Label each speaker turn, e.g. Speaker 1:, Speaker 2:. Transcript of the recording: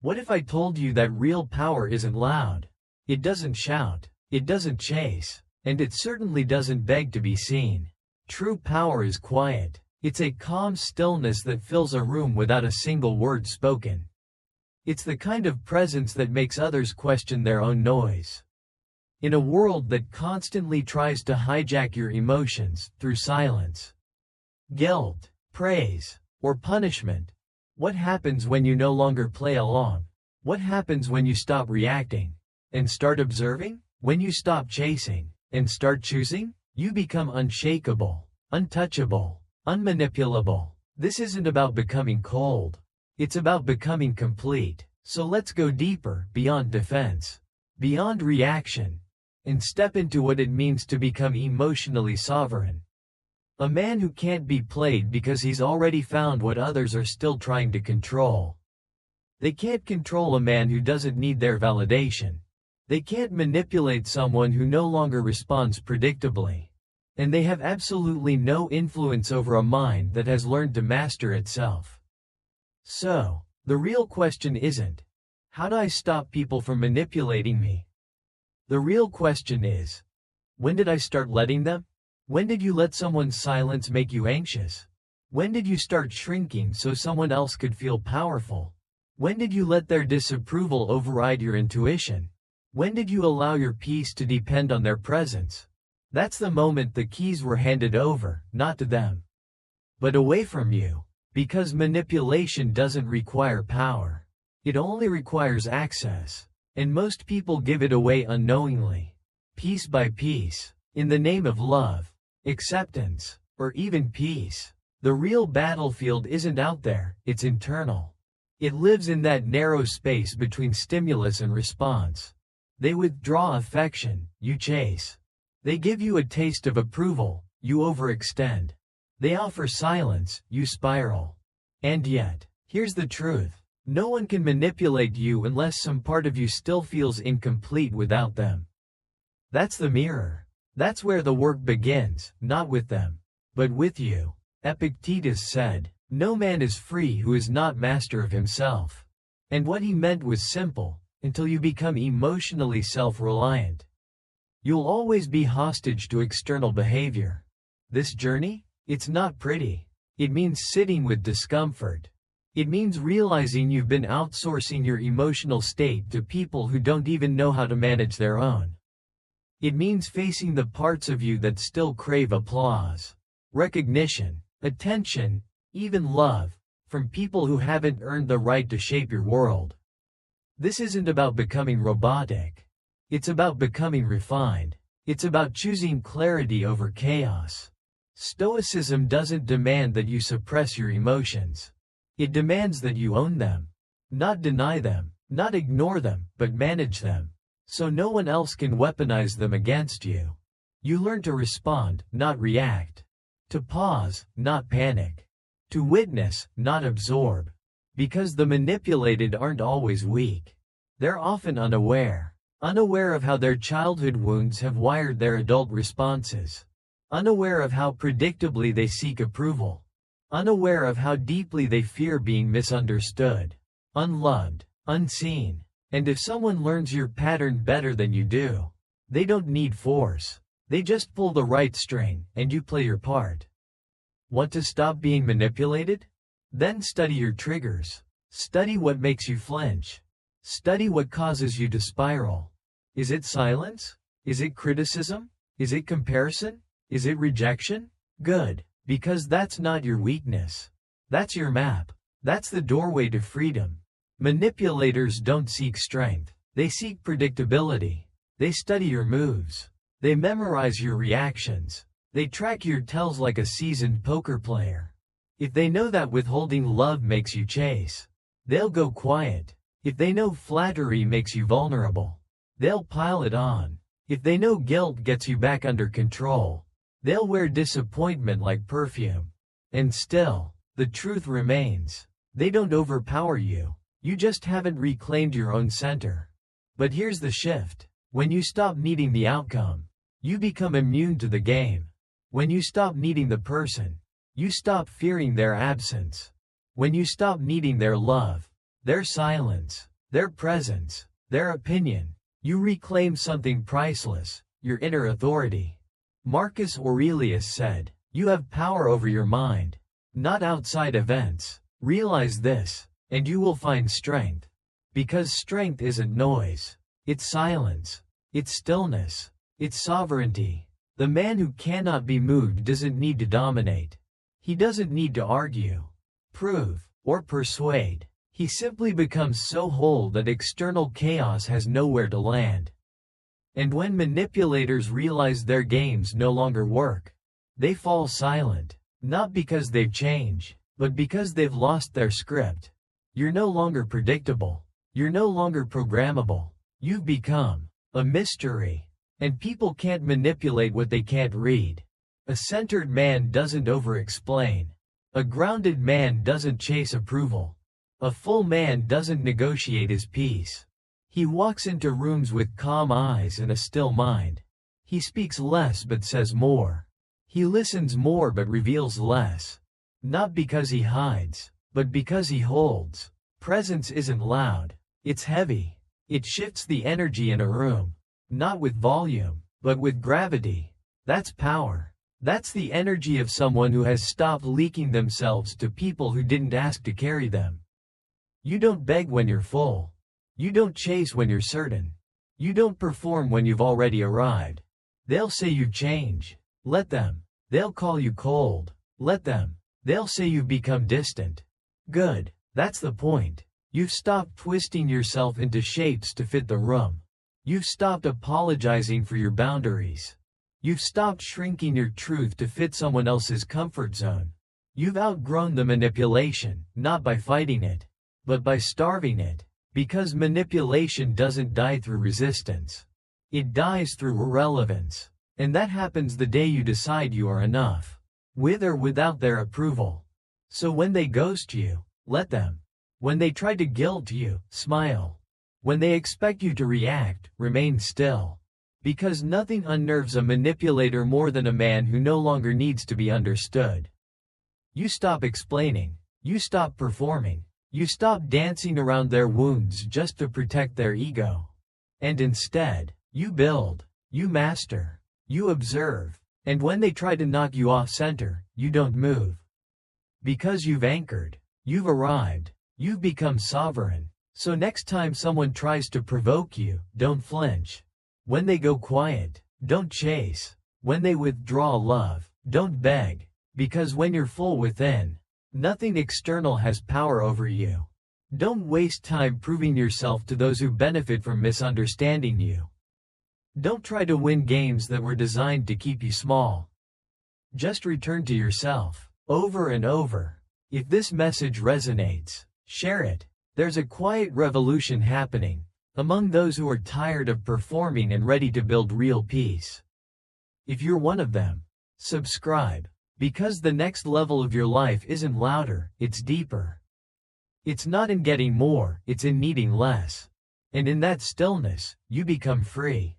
Speaker 1: What if I told you that real power isn't loud? It doesn't shout. It doesn't chase. And it certainly doesn't beg to be seen. True power is quiet. It's a calm stillness that fills a room without a single word spoken. It's the kind of presence that makes others question their own noise. In a world that constantly tries to hijack your emotions through silence, guilt, praise, or punishment, what happens when you no longer play along? What happens when you stop reacting and start observing? When you stop chasing and start choosing? You become unshakable, untouchable, unmanipulable. This isn't about becoming cold. It's about becoming complete. So let's go deeper, beyond defense, beyond reaction, and step into what it means to become emotionally sovereign. A man who can't be played because he's already found what others are still trying to control. They can't control a man who doesn't need their validation. They can't manipulate someone who no longer responds predictably. And they have absolutely no influence over a mind that has learned to master itself. So, the real question isn't, how do I stop people from manipulating me? The real question is, when did I start letting them? When did you let someone's silence make you anxious? When did you start shrinking so someone else could feel powerful? When did you let their disapproval override your intuition? When did you allow your peace to depend on their presence? That's the moment the keys were handed over, not to them, but away from you. Because manipulation doesn't require power. It only requires access. And most people give it away unknowingly, piece by piece, in the name of love, acceptance, or even peace. The real battlefield isn't out there, it's internal. It lives in that narrow space between stimulus and response. They withdraw affection, you chase. They give you a taste of approval, you overextend. They offer silence, you spiral. And yet, here's the truth. No one can manipulate you unless some part of you still feels incomplete without them. That's the mirror. That's where the work begins, not with them, but with you. Epictetus said, "No man is free who is not master of himself." And what he meant was simple: until you become emotionally self-reliant, you'll always be hostage to external behavior. This journey? It's not pretty. It means sitting with discomfort. It means realizing you've been outsourcing your emotional state to people who don't even know how to manage their own. It means facing the parts of you that still crave applause, recognition, attention, even love, from people who haven't earned the right to shape your world. This isn't about becoming robotic. It's about becoming refined. It's about choosing clarity over chaos. Stoicism doesn't demand that you suppress your emotions. It demands that you own them. Not deny them, not ignore them, but manage them. So no one else can weaponize them against you. You learn to respond, not react. To pause, not panic. To witness, not absorb. Because the manipulated aren't always weak. They're often unaware. Unaware of how their childhood wounds have wired their adult responses. Unaware of how predictably they seek approval. Unaware of how deeply they fear being misunderstood, unloved, unseen. And if someone learns your pattern better than you do, they don't need force. They just pull the right string, and you play your part. Want to stop being manipulated? Then study your triggers. Study what makes you flinch. Study what causes you to spiral. Is it silence? Is it criticism? Is it comparison? Is it rejection? Good, because that's not your weakness. That's your map. That's the doorway to freedom. Manipulators don't seek strength. They seek predictability. They study your moves. They memorize your reactions. They track your tells like a seasoned poker player. If they know that withholding love makes you chase, they'll go quiet. If they know flattery makes you vulnerable, they'll pile it on. If they know guilt gets you back under control, they'll wear disappointment like perfume. And still, the truth remains. They don't overpower you. You just haven't reclaimed your own center. But here's the shift. When you stop needing the outcome, you become immune to the game. When you stop needing the person, you stop fearing their absence. When you stop needing their love, their silence, their presence, their opinion. You reclaim something priceless, your inner authority. Marcus Aurelius said, "You have power over your mind, not outside events. Realize this, and you will find strength. Because strength isn't noise. It's silence. It's stillness. It's sovereignty. The man who cannot be moved doesn't need to dominate. He doesn't need to argue, prove, or persuade. He simply becomes so whole that external chaos has nowhere to land." And when manipulators realize their games no longer work, they fall silent, not because they've changed, but because they've lost their script. You're no longer predictable. You're no longer programmable. You've become a mystery. And people can't manipulate what they can't read. A centered man doesn't over-explain. A grounded man doesn't chase approval. A full man doesn't negotiate his peace. He walks into rooms with calm eyes and a still mind. He speaks less but says more. He listens more but reveals less. Not because he hides, but because he holds. Presence isn't loud. It's heavy. It shifts the energy in a room. Not with volume, but with gravity. That's power. That's the energy of someone who has stopped leaking themselves to people who didn't ask to carry them. You don't beg when you're full. You don't chase when you're certain. You don't perform when you've already arrived. They'll say you change. Let them. They'll call you cold. Let them. They'll say you've become distant. Good. That's the point. You've stopped twisting yourself into shapes to fit the room. You've stopped apologizing for your boundaries. You've stopped shrinking your truth to fit someone else's comfort zone. You've outgrown the manipulation, not by fighting it, but by starving it. Because manipulation doesn't die through resistance. It dies through irrelevance. And that happens the day you decide you are enough, with or without their approval. So when they ghost you, let them. When they try to guilt you, smile. When they expect you to react, remain still. Because nothing unnerves a manipulator more than a man who no longer needs to be understood. You stop explaining. You stop performing. You stop dancing around their wounds just to protect their ego. And instead, you build. You master. You observe. And when they try to knock you off center, you don't move. Because you've anchored. You've arrived. You've become sovereign. So next time someone tries to provoke you, don't flinch. When they go quiet, don't chase. When they withdraw love, don't beg. Because when you're full within, nothing external has power over you. Don't waste time proving yourself to those who benefit from misunderstanding you. Don't try to win games that were designed to keep you small. Just return to yourself, over and over. If this message resonates, share it. There's a quiet revolution happening among those who are tired of performing and ready to build real peace. If you're one of them, subscribe, because the next level of your life isn't louder, it's deeper. It's not in getting more, it's in needing less. And in that stillness, you become free.